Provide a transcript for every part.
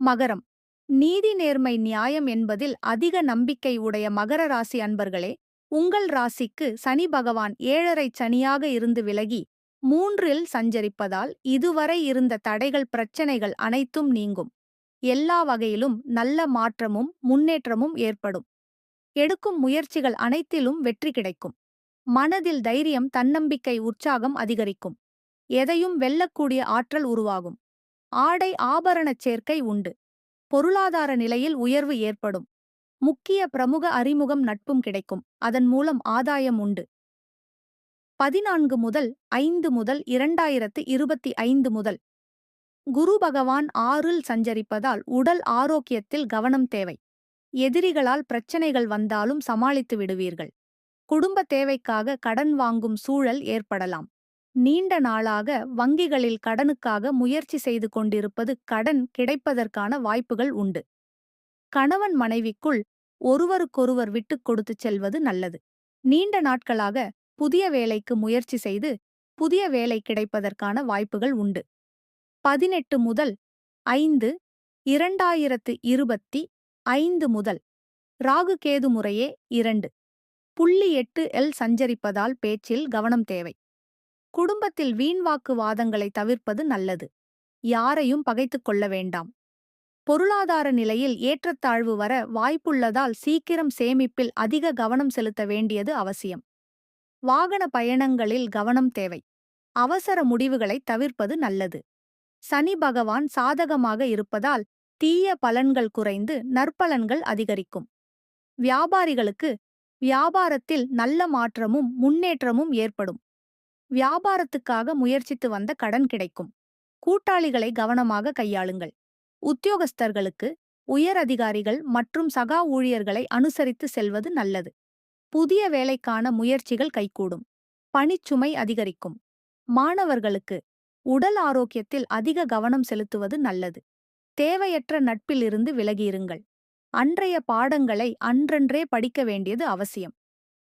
மகரம். நீதி நேர்மை நியாயம் என்பதில் அதிக நம்பிக்கை உடைய மகர ராசி அன்பர்களே, உங்கள் ராசிக்கு சனி பகவான் 7.5 சனியாக இருந்து விலகி 3இல் சஞ்சரிப்பதால் இதுவரை இருந்த தடைகள் பிரச்சனைகள் அனைத்தும் நீங்கும். எல்லா வகையிலும் நல்ல மாற்றமும் முன்னேற்றமும் ஏற்படும். எடுக்கும் முயற்சிகள் அனைத்திலும் வெற்றி கிடைக்கும். மனதில் தைரியம் தன்னம்பிக்கை உற்சாகம் அதிகரிக்கும். எதையும் வெல்லக்கூடிய ஆற்றல் உருவாகும். ஆடை ஆபரணச் சேர்க்கை உண்டு. பொருளாதார நிலையில் உயர்வு ஏற்படும். முக்கிய பிரமுக அறிமுகம் நட்பும் கிடைக்கும். அதன் மூலம் ஆதாயம் உண்டு. 14 முதல் 5 முதல் 2025 முதல் குரு பகவான் 6இல் சஞ்சரிப்பதால் உடல் ஆரோக்கியத்தில் கவனம் தேவை. எதிரிகளால் பிரச்சனைகள் வந்தாலும் சமாளித்து விடுவீர்கள். குடும்ப தேவைக்காக கடன் வாங்கும் சூழல் ஏற்படலாம். நீண்ட நாளாக வங்கிகளில் கடனுக்காக முயற்சி செய்து கொண்டிருப்பது கடன் கிடைப்பதற்கான வாய்ப்புகள் உண்டு. கணவன் மனைவிக்குள் ஒருவருக்கொருவர் விட்டுக் கொடுத்துச் செல்வது நல்லது. நீண்ட நாட்களாக புதிய வேலைக்கு முயற்சி செய்து புதிய வேலை கிடைப்பதற்கான வாய்ப்புகள் உண்டு. 18 முதல் 5 2025 முதல் ராகு கேது முறையே 2.8 சஞ்சரிப்பதால் பேச்சில் கவனம் தேவை. குடும்பத்தில் வீண்வாக்கு வாதங்களை தவிர்ப்பது நல்லது. யாரையும் பகைத்துக் கொள்ள வேண்டாம். பொருளாதார நிலையில் ஏற்றத்தாழ்வு வர வாய்ப்புள்ளதால் சீக்கிரம் சேமிப்பில் அதிக கவனம் செலுத்த வேண்டியது அவசியம். வாகன பயணங்களில் கவனம் தேவை. அவசர விடுமுறைகளை தவிர்ப்பது நல்லது. சனி பகவான் சாதகமாக இருப்பதால் தீய பலன்கள் குறைந்து நற்பலன்கள் அதிகரிக்கும். வியாபாரிகளுக்கு வியாபாரத்தில் நல்ல மாற்றமும் முன்னேற்றமும் ஏற்படும். வியாபாரத்துக்காக முயற்சித்து வந்த கடன் கிடைக்கும். கூட்டாளிகளை கவனமாக கையாளுங்கள். உத்தியோகஸ்தர்களுக்கு உயர் அதிகாரிகள் மற்றும் சகா ஊழியர்களை அனுசரித்து செல்வது நல்லது. புதிய வேலைக்கான முயற்சிகள் கைகூடும். பணிச்சுமை அதிகரிக்கும். மாணவர்களுக்கு உடல் ஆரோக்கியத்தில் அதிக கவனம் செலுத்துவது நல்லது. தேவையற்ற நட்பிலிருந்து விலகியிருங்கள். அன்றைய பாடங்களை அன்றன்றே படிக்க வேண்டியது அவசியம்.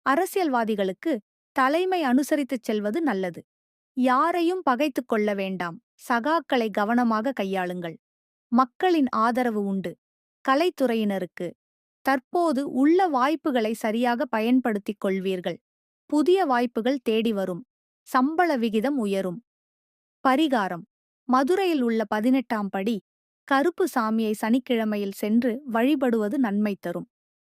அரசியல்வாதிகளுக்கு தலைமை அனுசரித்துச் செல்வது நல்லது. யாரையும் பகைத்துக் கொள்ள வேண்டாம். சகாக்களை கவனமாக கையாளுங்கள். மக்களின் ஆதரவு உண்டு. கலைத்துறையினருக்கு தற்போது உள்ள வாய்ப்புகளை சரியாக பயன்படுத்திக் கொள்வீர்கள். புதிய வாய்ப்புகள் தேடி வரும். சம்பள விகிதம் உயரும். பரிகாரம்: மதுரையில் உள்ள 18ஆம் படி கருப்பு சாமியை சனிக்கிழமையில் சென்று வழிபடுவது நன்மை தரும்.